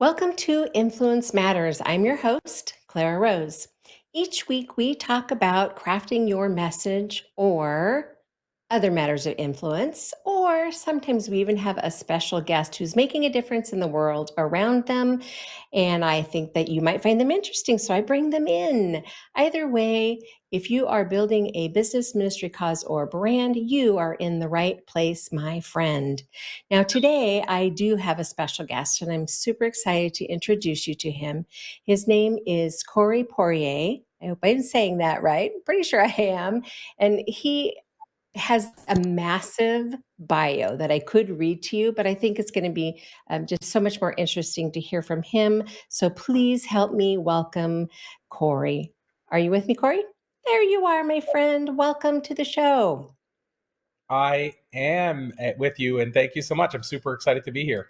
Welcome to Influence Matters. I'm your host, Clara Rose. Each week, we talk about crafting your message or other matters of influence, or sometimes we even have a special guest who's making a difference in the world around them. And I think that you might find them interesting, so I bring them in. Either way, if you are building a business, ministry, cause, or brand, you are in the right place, my friend. Now, today I do have a special guest, and I'm super excited to introduce you to him. His name is Corey Poirier. I hope I'm saying that right. Pretty sure I am. And he has a massive bio that I could read to you, but I think it's going to be just so much more interesting to hear from him. So please help me welcome Corey. Are you with me, Corey? There you are, my friend. Welcome to the show. I am with you, and thank you so much. I'm super excited to be here.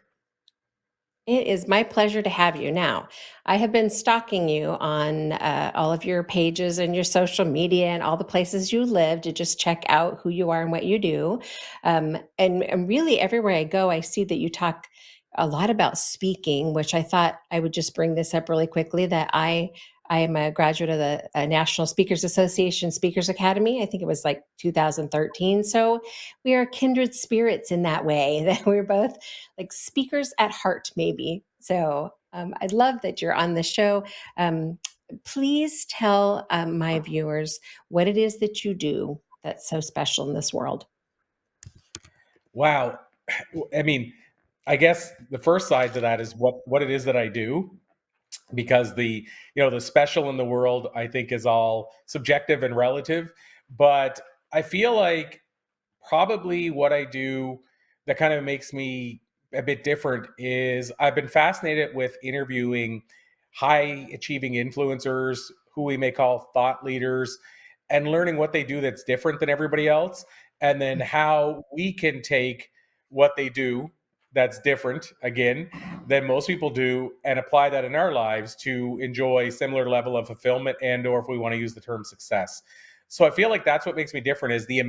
It is my pleasure to have you. Now, I have been stalking you on all of your pages and your social media and all the places you live to just check out who you are and what you do. And really, everywhere I go, I see that you talk a lot about speaking, which I thought I would just bring this up really quickly that I am a graduate of the National Speakers Association Speakers Academy. I think it was like 2013. So we are kindred spirits in that way, that we're both like speakers at heart, maybe. So I'd love that you're on the show. Um, please tell my viewers what it is that you do that's so special in this world. Wow. I mean, I guess the first side to that is what it is that I do, because the special in the world I think is all subjective and relative, but I feel like probably what I do that kind of makes me a bit different is I've been fascinated with interviewing high achieving influencers who we may call thought leaders and learning what they do that's different than everybody else, and then how we can take what they do that's different again than most people do and apply that in our lives to enjoy similar level of fulfillment, and or if we want to use the term success. So I feel like that's what makes me different is the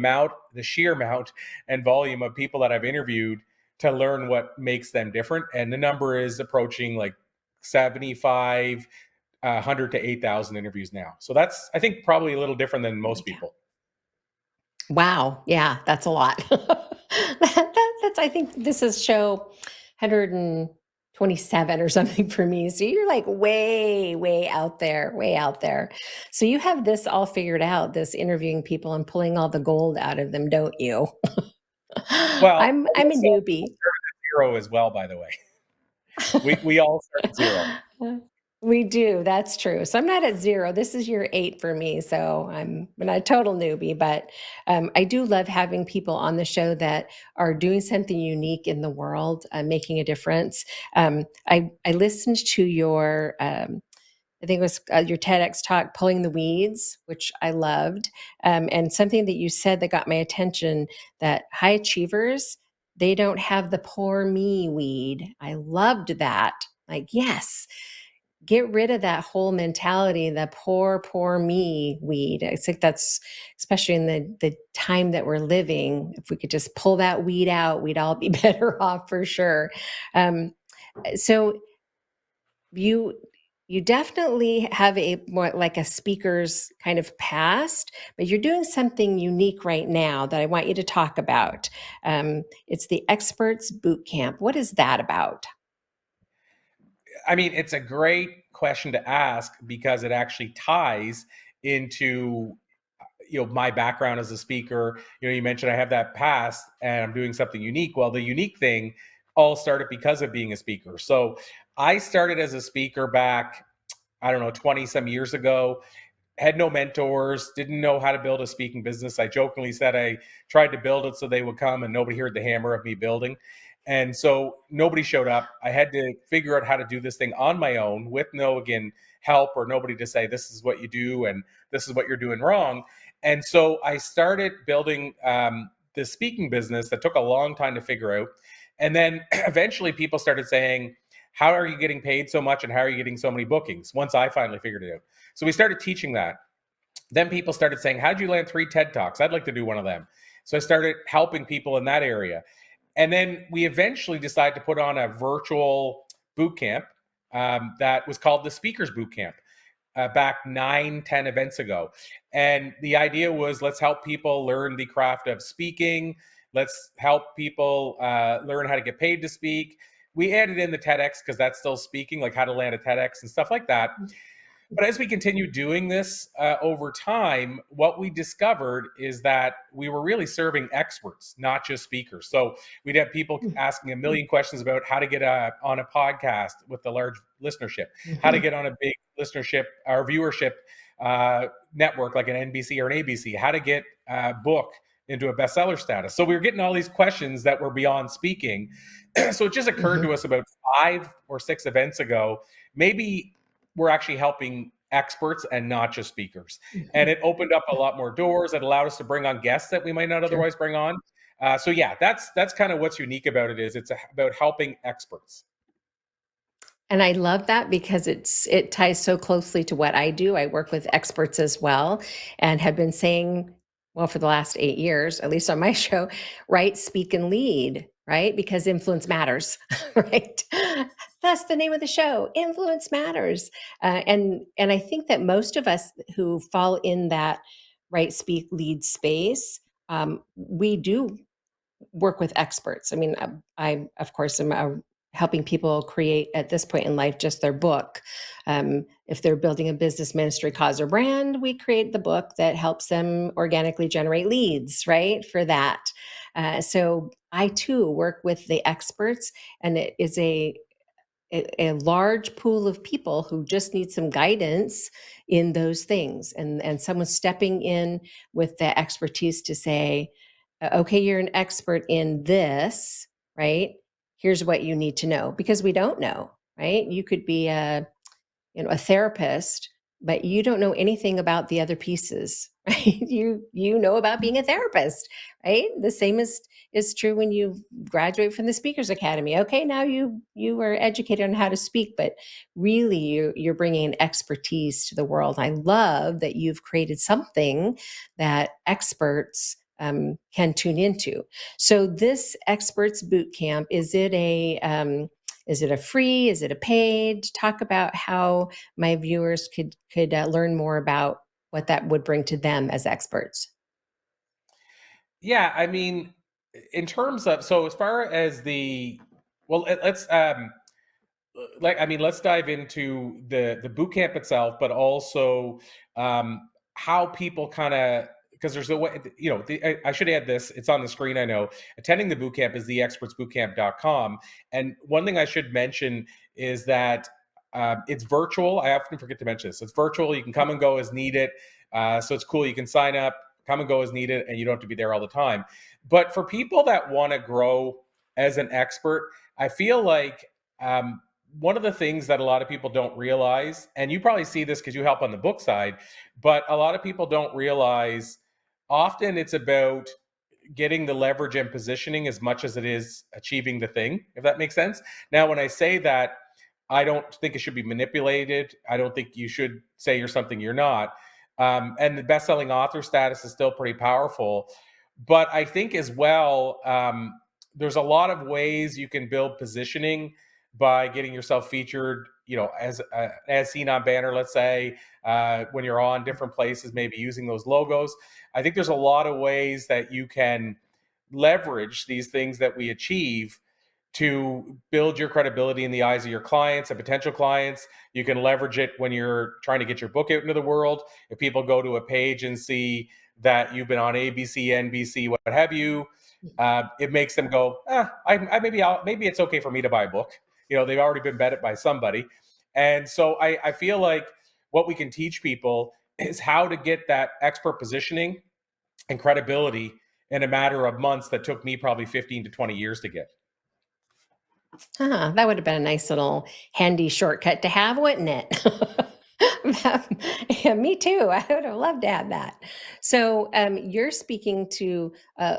sheer amount and volume of people that I've interviewed to learn what makes them different. And the number is approaching like 75, 100 to 8,000 interviews now. So that's, I think, probably a little different than Oh my most God. people. Wow. Yeah, that's a lot. That's, I think this is show 127 or something for me. So you're like way, way out there, way out there. So you have this all figured out, this interviewing people and pulling all the gold out of them, don't you? Well, I'm a we newbie. started at zero as well, by the way. We all start at zero. We do. That's true. So I'm not at zero. This is year 8 for me. So I'm not a total newbie, but I do love having people on the show that are doing something unique in the world, making a difference. I listened to your, I think it was your TEDx talk, Pulling the Weeds, which I loved. And something that you said that got my attention, that high achievers, they don't have the poor me weed. I loved that. Like, yes, get rid of that whole mentality, the poor me weed. I think that's especially in the time that we're living. If we could just pull that weed out, we'd all be better off for sure. Um, so you you definitely have a more like a speaker's kind of past, but you're doing something unique right now that I want you to talk about. It's the Experts Boot Camp. What is that about? I mean, it's a great question to ask because it actually ties into my background as a speaker. You mentioned I have that past and I'm doing something unique. Well, the unique thing all started because of being a speaker. So I started as a speaker back, I don't know, 20 some years ago. Had no mentors, didn't know how to build a speaking business. I jokingly said I tried to build it so they would come and nobody heard the hammer of me building. And so nobody showed up. I had to figure out how to do this thing on my own with no, again, help or nobody to say, this is what you do and this is what you're doing wrong. And so I started building this speaking business that took a long time to figure out. And then eventually people started saying, how are you getting paid so much and how are you getting so many bookings? Once I finally figured it out. So we started teaching that. Then people started saying, how'd you land 3 TED Talks? I'd like to do one of them. So I started helping people in that area. And then we eventually decided to put on a virtual boot camp. that was called the Speakers Boot Camp back 9, 10 events ago. And the idea was, let's help people learn the craft of speaking. Let's help people learn how to get paid to speak. We added in the TEDx because that's still speaking, like how to land a TEDx and stuff like that. But as we continue doing this over time, what we discovered is that we were really serving experts, not just speakers. So we'd have people asking a million questions about how to get on a podcast with a large listenership, how to get on a big listenership or viewership network like an NBC or an ABC, how to get a book into a bestseller status. So we were getting all these questions that were beyond speaking. So it just occurred to us about 5 or 6 events ago, maybe we're actually helping experts and not just speakers. And it opened up a lot more doors. It allowed us to bring on guests that we might not otherwise bring on. So yeah, that's kind of what's unique about it, is it's about helping experts. And I love that because it ties so closely to what I do. I work with experts as well, and have been saying, well, for the last 8 years, at least on my show, write, speak, and lead, right? Because influence matters, right? That's the name of the show. Influence matters. And I think that most of us who fall in that write, speak, lead space, we do work with experts. I mean, I of course am helping people create at this point in life just their book. If they're building a business, ministry, cause, or brand, we create the book that helps them organically generate leads, right? For that. So I too work with the experts, and it is a large pool of people who just need some guidance in those things, and someone stepping in with the expertise to say, okay, you're an expert in this, right? Here's what you need to know, because we don't know, right? You could be a therapist, but you don't know anything about the other pieces, right? You know about being a therapist, right? The same is true when you graduate from the Speakers Academy. Okay, now you are educated on how to speak, but really you're bringing an expertise to the world. I love that you've created something that experts can tune into. So this experts boot camp, is it a free? Is it a paid? Talk about how my viewers could learn more about what that would bring to them as experts. Yeah, I mean, in terms of, so as far as the, well, let's like, I mean, let's dive into the boot camp itself, but also how people kind of, because there's a way, I should add this, it's on the screen, I know. Attending the boot camp is theexpertsbootcamp.com. And one thing I should mention is that it's virtual. I often forget to mention this. It's virtual. You can come and go as needed. So it's cool. You can sign up, come and go as needed, and you don't have to be there all the time. But for people that want to grow as an expert, I feel like one of the things that a lot of people don't realize, and you probably see this because you help on the book side, but a lot of people don't realize often it's about getting the leverage and positioning as much as it is achieving the thing, if that makes sense. Now, when I say that, I don't think it should be manipulated. I don't think you should say you're something you're not. And the best-selling author status is still pretty powerful. But I think as well, there's a lot of ways you can build positioning by getting yourself featured, as seen on banner, let's say, when you're on different places, maybe using those logos. I think there's a lot of ways that you can leverage these things that we achieve to build your credibility in the eyes of your clients and potential clients. You can leverage it when you're trying to get your book out into the world. If people go to a page and see that you've been on ABC, NBC, what have you, it makes them go, maybe it's okay for me to buy a book. They've already been vetted by somebody. And so I feel like what we can teach people is how to get that expert positioning and credibility in a matter of months that took me probably 15 to 20 years to get. That would have been a nice little handy shortcut to have, wouldn't it? Yeah, me too. I would have loved to have that. So you're speaking to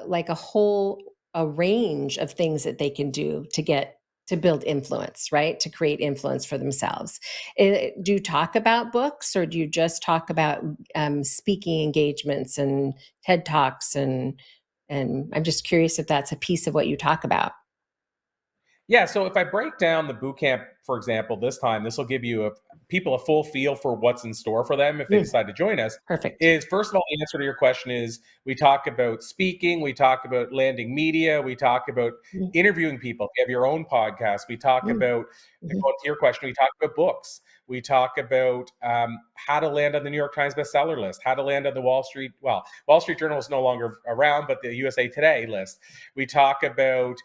like a range of things that they can do to build influence, right? To create influence for themselves. Do you talk about books, or do you just talk about speaking engagements and TED Talks, and I'm just curious if that's a piece of what you talk about. Yeah, so if I break down the boot camp, for example, this will give you people a full feel for what's in store for them if they Mm, decide to join us. perfect. Is first of all, the answer to your question is we talk about speaking, we talk about landing media, we talk about Mm, interviewing people. If you have your own podcast, we talk mm, about, to mhm, go to your question, we talk about books. We talk about how to land on the New York Times bestseller list, how to land on the Wall Street Journal is no longer around, but the USA Today list. We talk about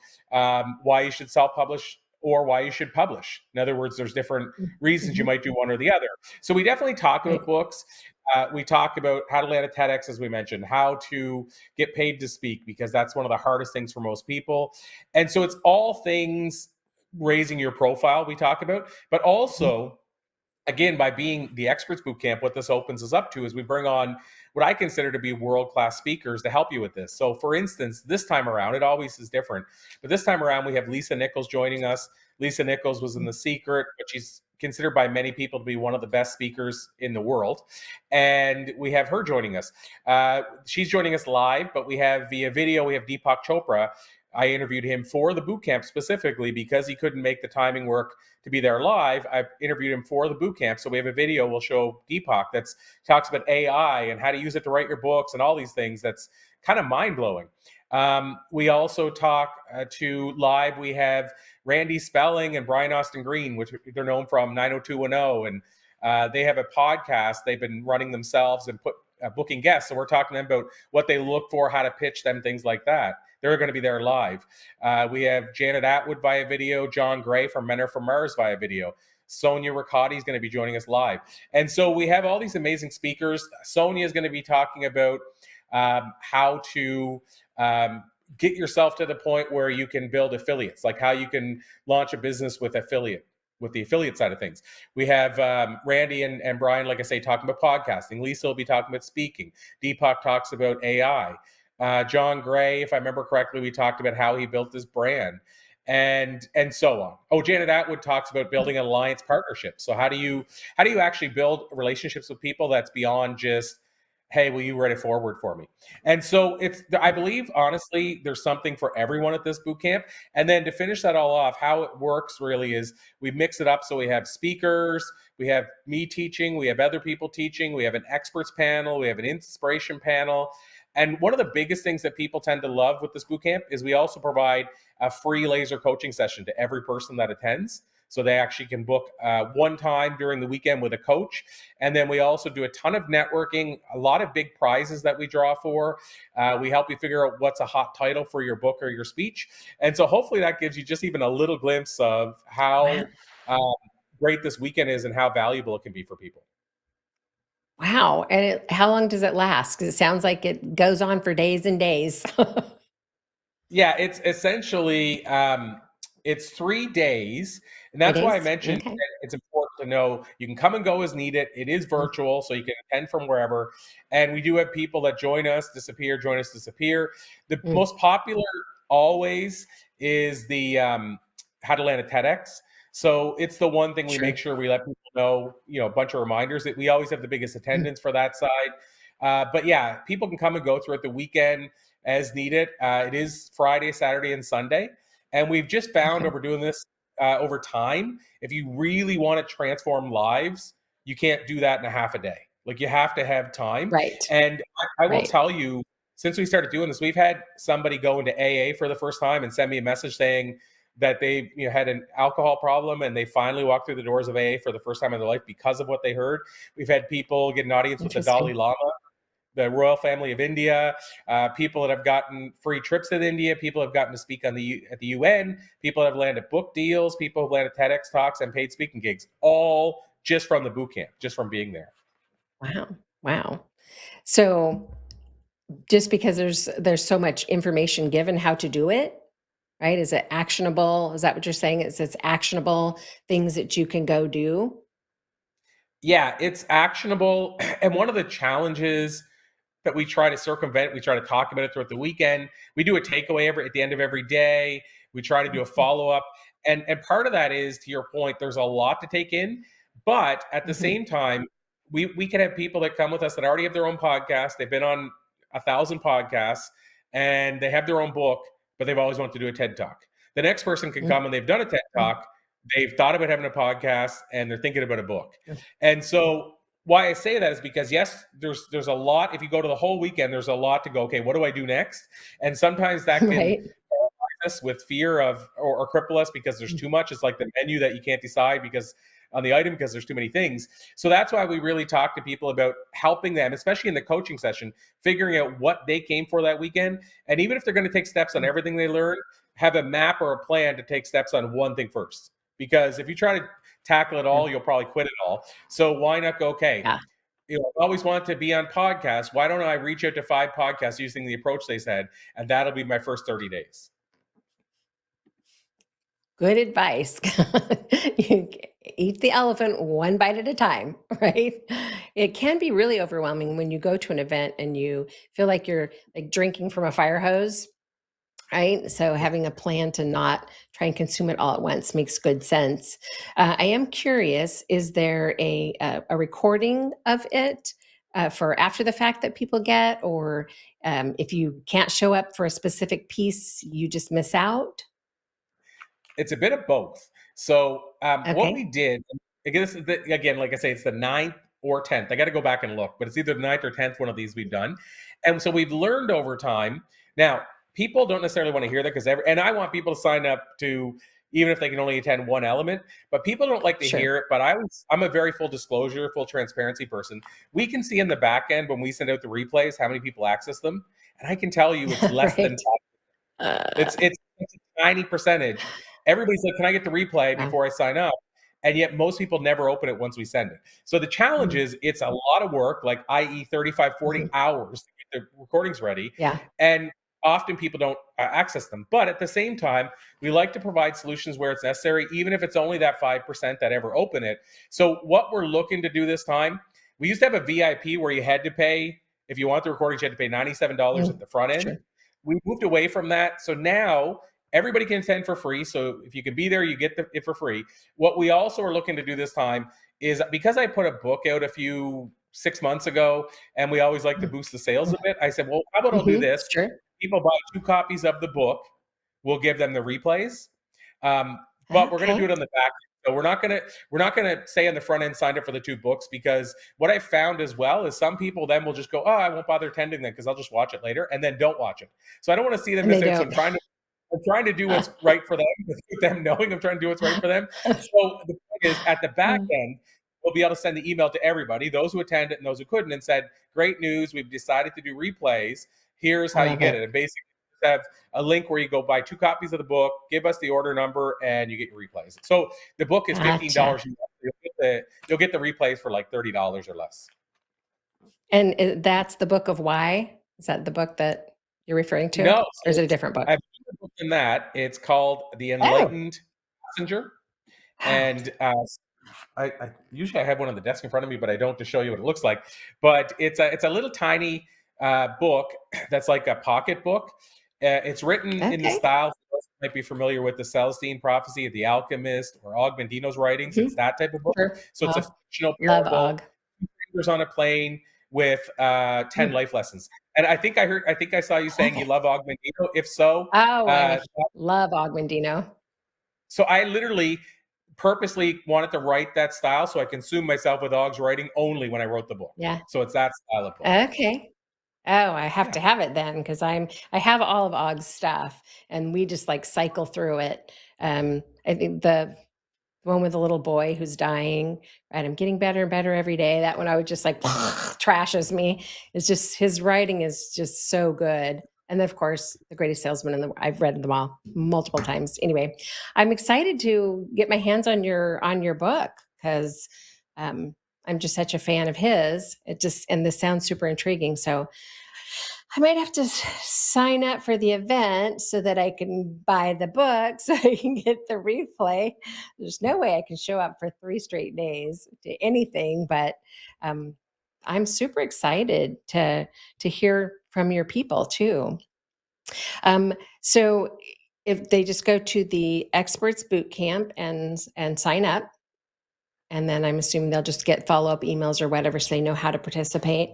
why you should self-publish or why you should publish. In other words, there's different mm, reasons you mhm. might do one or the other. So we definitely talk about Right. books. We talk about how to land at TEDx, as we mentioned, how to get paid to speak, because that's one of the hardest things for most people. And so it's all things raising your profile we talk about, but Mhm, also, again, by being the experts boot camp, what this opens us up to is we bring on what I consider to be world-class speakers to help you with this. So for instance, this time around, it always is different, but this time around we have Lisa Nichols joining us. Lisa Nichols was in mm, The Secret, but she's considered by many people to be one of the best speakers in the world, and we have her joining us. She's joining us live, but we have via video, we have Deepak Chopra. I interviewed him for the boot camp specifically because he couldn't make the timing work to be there live. I interviewed him for the boot camp, so we have a video we'll show Deepak that talks about AI and how to use it to write your books and all these things. That's kind of mind blowing. We also talk to live. We have Randy Spelling and Brian Austin Green, which they're known from 90210, and they have a podcast they've been running themselves and booking guests. So we're talking to them about what they look for, how to pitch them, things like that. They're going to be there live. We have Janet Atwood via video, John Gray from Men Are From Mars via video. Sonia Riccati is going to be joining us live. And so we have all these amazing speakers. Sonia is going to be talking about how to get yourself to the point where you can build affiliates, like how you can launch a business with the affiliate side of things. We have Randy and Brian, like I say, talking about podcasting. Lisa will be talking about speaking. Deepak talks about AI. John Gray, if I remember correctly, we talked about how he built his brand, and so on. Oh, Janet Atwood talks about building an alliance partnership. So how do you actually build relationships with people that's beyond just, hey, will you write it forward for me? And so I believe honestly there's something for everyone at this boot camp. And then to finish that all off, how it works really is we mix it up. So we have speakers, we have me teaching, we have other people teaching, we have an experts panel, we have an inspiration panel. And one of the biggest things that people tend to love with this boot camp is we also provide a free laser coaching session to every person that attends. So they actually can book one time during the weekend with a coach. And then we also do a ton of networking, a lot of big prizes that we draw for. We help you figure out what's a hot title for your book or your speech. And so hopefully that gives you just even a little glimpse of wow. how great this weekend is and how valuable it can be for people. Wow, and how long does it last? Because it sounds like it goes on for days and days. Yeah, it's essentially it's 3 days, and 3 that's why I days? mentioned Okay. that it's important to know you can come and go as needed. It is Mm, virtual, so you can attend from wherever. And we do have people that join us, disappear, join us, disappear. The mm, most popular always is the how to land at TEDx. So it's the one thing we make sure. sure we let people know. A bunch of reminders that we always have the biggest Mm, attendance for that side. But yeah, people can come and go throughout the weekend as needed. It is Friday, Saturday, and Sunday. And we've just found okay. over doing this over time, if you really want to transform lives, you can't do that in a half a day. Like you have to have time. Right, And I will right. tell you, since we started doing this, we've had somebody go into AA for the first time and send me a message saying that they had an alcohol problem and they finally walked through the doors of AA for the first time in their life because of what they heard. We've had people get an audience with the Dalai Interesting. Lama, the royal family of India, people that have gotten free trips to India, people have gotten to speak at the UN, people have landed book deals, people have landed TEDx talks and paid speaking gigs, all just from the boot camp, just from being there. Wow, wow. So, just because there's so much information given how to do it, right? Is it actionable? Is that what you're saying? It's actionable things that you can go do? Yeah, it's actionable. And one of the challenges that we try to circumvent. We try to talk about it throughout the weekend. We do a takeaway at the end of every day. We try to do a Mhm, follow up, and part of that is, to your point, there's a lot to take in, but at the mhm. same time, we can have people that come with us that already have their own podcast. They've been on 1,000 podcasts, and they have their own book, but they've always wanted to do a TED talk. The next person can come and they've done a TED Talk, they've thought about having a podcast, and they're thinking about a book. And so why I say that is because yes, there's a lot. If you go to the whole weekend, there's a lot to go. Okay, what do I do next? And sometimes that can Right. paralyze us with fear of or cripple us because there's too much. It's like the menu that you can't decide because on the item because there's too many things. So that's why we really talk to people about helping them, especially in the coaching session, figuring out what they came for that weekend. And even if they're going to take steps on everything they learned, have a map or a plan to take steps on one thing first. Because if you try to tackle it all, you'll probably quit it all. So why not go, okay, Yeah. I always wanted to be on podcasts. Why don't I reach out to 5 podcasts using the approach they said, and that'll be my first 30 days. Good advice. You eat the elephant one bite at a time, right? It can be really overwhelming when you go to an event and you feel like you're like drinking from a fire hose, right? So having a plan to not try and consume it all at once makes good sense. I am curious, is there a recording of it for after the fact that people get, or if you can't show up for a specific piece, you just miss out? It's a bit of both. So what we Okay, did, again, again, like I say, it's the 9th or 10th. I got to go back and look, but it's either the 9th or 10th one of these we've done. And so we've learned over time. Now, people don't necessarily want to hear that because and I want people to sign up to, even if they can only attend one element, but people don't like to sure. hear it. But I'm a very full disclosure, full transparency person. We can see in the back end when we send out the replays how many people access them. And I can tell you it's less than Right. Uh, it's a tiny percentage. Everybody's like, "Can I get the replay wow. before I sign up?" And yet most people never open it once we send it. So the challenge Mm, is it's a lot of work, like i.e. 35, 40 mhm. hours to get the recordings ready. Yeah. And often people don't access them. But at the same time, we like to provide solutions where it's necessary, even if it's only that 5% that ever open it. So what we're looking to do this time, we used to have a VIP where you had to pay, if you want the recordings, you had to pay $97 at Mm, the front end. sure. We moved away from that. So now everybody can attend for free. So if you can be there, you get it for free. What we also are looking to do this time is because I put a book out a few 6 months ago, and we always like to Mm, boost the sales mm, a bit. I said, well, how about I'll do mhm, this? sure. People buy 2 copies of the book. We'll give them the replays. Um, but we're going to do Okay. it on the back. So we're not gonna say on the front end sign up for the 2 books because what I found as well is some people then will just go, oh, I won't bother attending then because I'll just watch it later and then don't watch it. So I don't want to see them And they miss out. So don't. I'm trying to do what's right for them, with them knowing I'm trying to do what's right for them. So the point is, at the back end, we'll be able to send the email to everybody, those who attended and those who couldn't, and said, "Great news! We've decided to do replays. Here's I how you love get it. it." And basically, just have a link where you go buy 2 copies of the book, give us the order number, and you get your replays. So the book is Gotcha. $15. You'll get the replays for like $30 or less. And that's the Book of Why? Is that the book that you're referring to? No, Or is so it a different book? I've a book in that. It's called The Oh. Enlightened Passenger, and I usually I have one on the desk in front of me, but I don't to show you what it looks like. But it's a little tiny book that's like a pocket book. It's written in the Okay. style for those who might be familiar with the Celestine Prophecy, The Alchemist, or Augmentino's writings. It's Mhm. that type of book. Sure. So it's a Oh, fictional love parable. Og. Fingers on a plane with 10 Mm, life lessons. And I think I saw you love saying you it. love Augmentino. If so, Oh, I'm a uh, hu love Og Mandino. so I literally purposely wanted to write that style, so I consumed myself with Og's writing only when I wrote the book. Yeah. So it's that style of book. Okay. Oh, I have Yeah. to have it then because I have all of Og's stuff, and we just, like, cycle through it. I think the one with the little boy who's dying, and I'm getting better and better every day. That one I would just like trashes me. It's just his writing is just so good. And then of course, The Greatest Salesman, and I've read them all multiple times. Anyway, I'm excited to get my hands on your book because um, I'm just such a fan of his. It just and this sounds super intriguing. So I might have to sign up for the event so that I can buy the book so I can get the replay. There's no way I can show up for 3 straight days to anything, but um, I'm super excited to hear from your people too. Um, so if they just go to the experts boot camp and sign up, and then I'm assuming they'll just get follow-up emails or whatever so they know how to participate.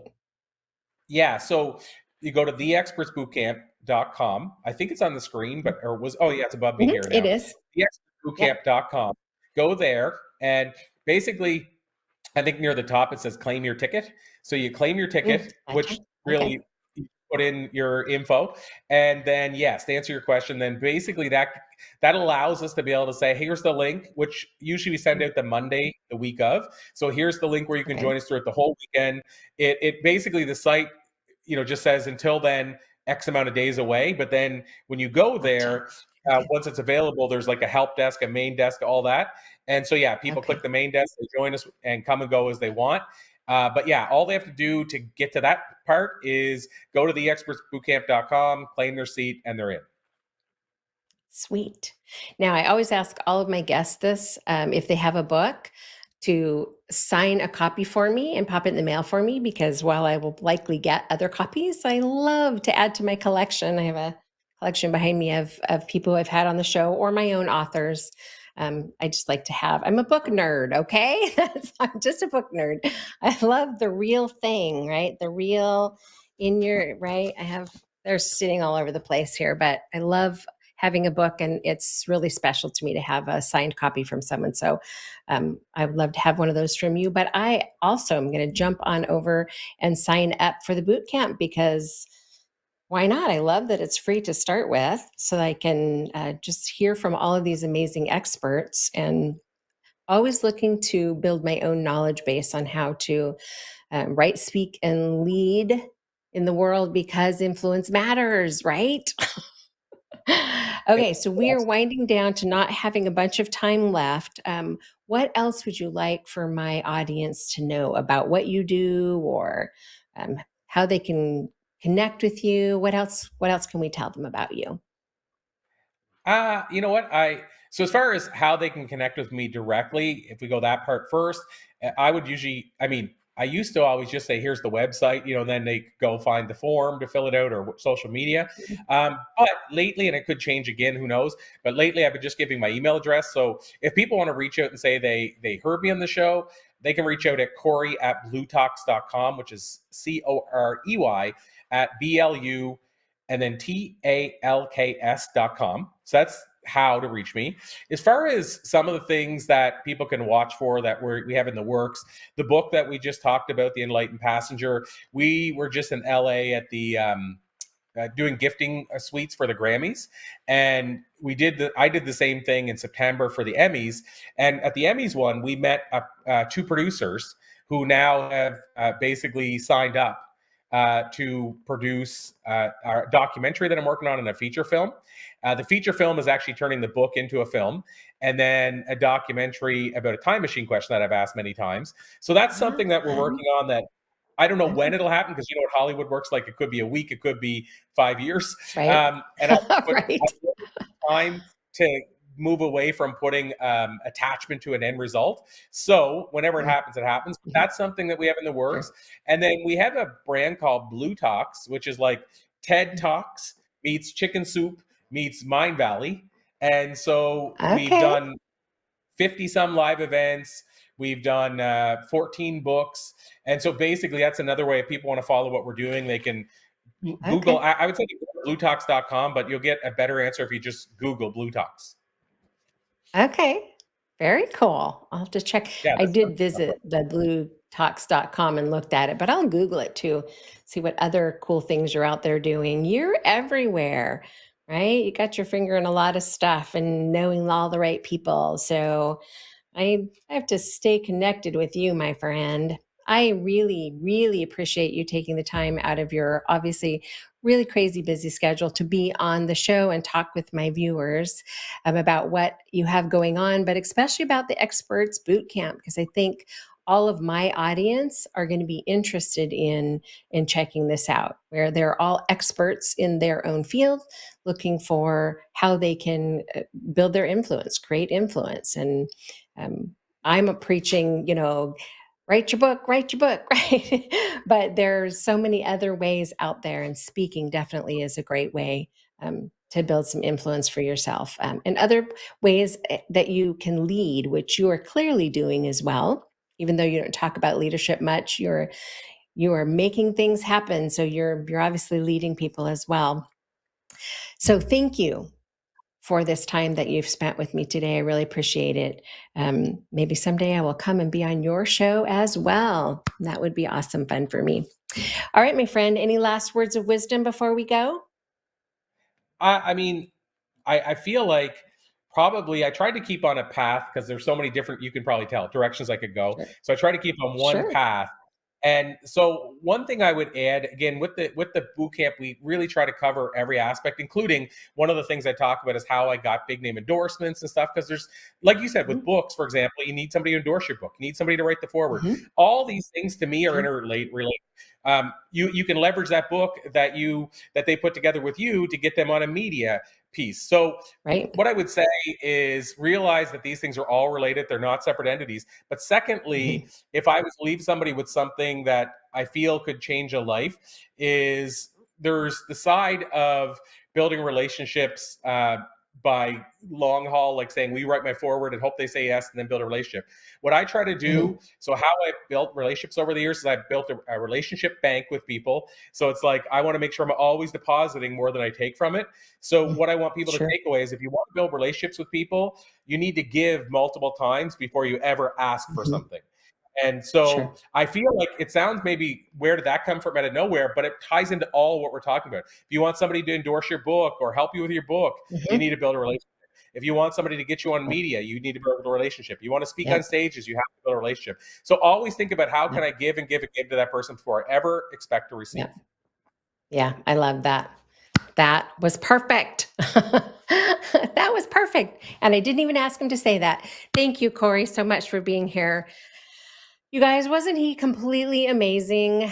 Yeah. So you go to the Experts Bootcamp. I think it's on the screen, but or was, oh yeah, it's above me Mhm, here it now. is. Yep. theexpertbootcamp.com. Go there and basically I think near the top it says claim your ticket. So you claim your ticket, Gotcha. which Okay. really you put in your info, and then yes, to answer your question, then basically that allows us to be able to say, here's the link, which usually we send Mm, out the Monday the week of. So here's the link where you can okay. join us throughout the whole weekend. It basically the site, just says until then X amount of days away. But then when you go Gotcha. there, Okay. once it's available, there's like a help desk, a main desk, all that. And so, yeah, people click Okay. the main desk, they join us and come and go as they want. But yeah, all they have to do to get to that part is go to theexpertsbootcamp.com, claim their seat, and they're in. Sweet. Now, I always ask all of my guests this, if they have a book, to sign a copy for me and pop it in the mail for me, because while I will likely get other copies, I love to add to my collection. I have a collection behind me of people I've had on the show or my own authors. I just like to have, I'm a book nerd, okay? I'm just a book nerd. I love the real thing, right? The real in your, right? they're sitting all over the place here, but I love having a book, and it's really special to me to have a signed copy from someone. So I would love to have one of those from you. But I also am going to jump on over and sign up for the boot camp, because why not? I love that it's free to start with, so I can just hear from all of these amazing experts, and always looking to build my own knowledge base on how to write, speak, and lead in the world, because influence matters, right? Okay, so we are winding down to not having a bunch of time left. What else would you like for my audience to know about what you do, or um, how they can connect with you? What else? What else can we tell them about you? You know what? So as far as how they can connect with me directly, if we go that part first, I would usually, I mean, I used to always just say, "Here's the website," then they go find the form to fill it out or social media. But lately, and it could change again, who knows? But lately, I've been just giving my email address. So if people want to reach out and say they heard me on the show, they can reach out at Corey@bluetalks.com, which is Corey at BLU and then talks.com. So that's how to reach me. As far as some of the things that people can watch for that we have in the works, the book that we just talked about, The Enlightened Passenger, we were just in LA at the doing gifting suites for the Grammys, and I did the same thing in September for the Emmys. And at the Emmys one, we met two producers who now have basically signed up to produce our documentary that I'm working on in a feature film. The feature film is actually turning the book into a film, and then a documentary about a time machine question that I've asked many times. So that's something that we're Ah, working on, that I don't know when okay. it'll happen, because you know what Hollywood works like. It could be a week, it could be 5 years. Right. And I Right. time to move away from putting attachment to an end result. So whenever it Mm, happens, it happens. But mhm, that's something that we have in the sure. works. And then we have a brand called Blue Talks, which is like TED Mm. Talks meets Chicken Soup meets Mind Valley. And so we've Okay. done 50 some live events. We've done 14 books. And so basically, that's another way if people want to follow what we're doing, they can Google. Okay. I would say bluetalks.com, but you'll get a better answer if you just Google Blue Talks. Okay. Very cool. I'll have to check. Yeah, I that's did visit the bluetalks.com and looked at it, but I'll Google it too, see what other cool things you're out there doing. You're everywhere, right? You got your finger in a lot of stuff and knowing all the right people. So I have to stay connected with you, my friend. I really, really appreciate you taking the time out of your obviously really crazy busy schedule to be on the show and talk with my viewers about what you have going on, but especially about the Experts Boot Camp, because I think all of my audience are going to be interested in checking this out, where they're all experts in their own field, looking for how they can build their influence, create influence. And I'm a preaching, write your book, right? But there's so many other ways out there, and speaking definitely is a great way to build some influence for yourself. And other ways that you can lead, which you are clearly doing as well. Even though you don't talk about leadership much, you are making things happen. So you're obviously leading people as well. So thank you for this time that you've spent with me today. I really appreciate it. Maybe someday I will come and be on your show as well. That would be awesome fun for me. All right, my friend, any last words of wisdom before we go? I mean, I feel like probably I tried to keep on a path because there's so many different, you can probably tell, directions I could go. Sure. So I try to keep on one Sure. path. And so one thing I would add, again, with the boot camp, we really try to cover every aspect, including one of the things I talk about is how I got big name endorsements and stuff. Because there's, like you said, with Mhm. books, for example, you need somebody to endorse your book, you need somebody to write the forward. Mhm. All these things to me are Yeah. interrelated. You can leverage that book that they put together with you to get them on a media piece. So Right. what I would say is realize that these things are all related. They're not separate entities. But secondly, Mhm. if I was to leave somebody with something that I feel could change a life, is there's the side of building relationships by long haul, like saying, we write my forward and hope they say yes and then build a relationship. What I try to Mhm. do, so how I've built relationships over the years is I've built a relationship bank with people. So it's like I want to make sure I'm always depositing more than I take from it. So Mm. what I want people to Sure. take away is if you want to build relationships with people, you need to give multiple times before you ever ask for Mhm. something. And so Sure. I feel like it sounds maybe where did that come from out of nowhere, but it ties into all what we're talking about. If you want somebody to endorse your book or help you with your book, you Mhm. need to build a relationship. If you want somebody to get you on media, you need to build a relationship. You want to speak on Yep. stages, you have to build a relationship. So always think about how can Yep. I give and give and give to that person before I ever expect to receive. Yep. Yeah, I love that. That was perfect. That was perfect. And I didn't even ask him to say that. Thank you, Corey, so much for being here. You guys, wasn't he completely amazing?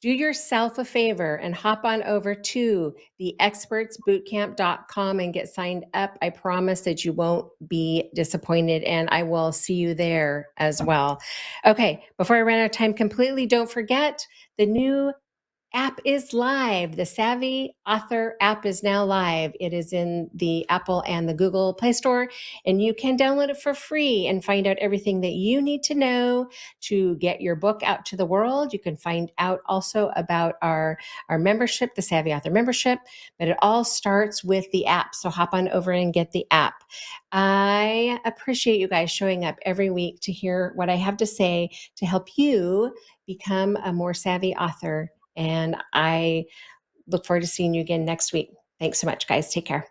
Do yourself a favor and hop on over to theexpertsbootcamp.com and get signed up. I promise that you won't be disappointed, and I will see you there as well. Okay, before I run out of time completely, don't forget the new app is live. The Savvy Author app is now live. It is in the Apple and the Google Play Store, and you can download it for free and find out everything that you need to know to get your book out to the world. You can find out also about our membership, the Savvy Author membership, but it all starts with the app. So hop on over and get the app. I appreciate you guys showing up every week to hear what I have to say to help you become a more savvy author, and I look forward to seeing you again next week. Thanks so much, guys. Take care.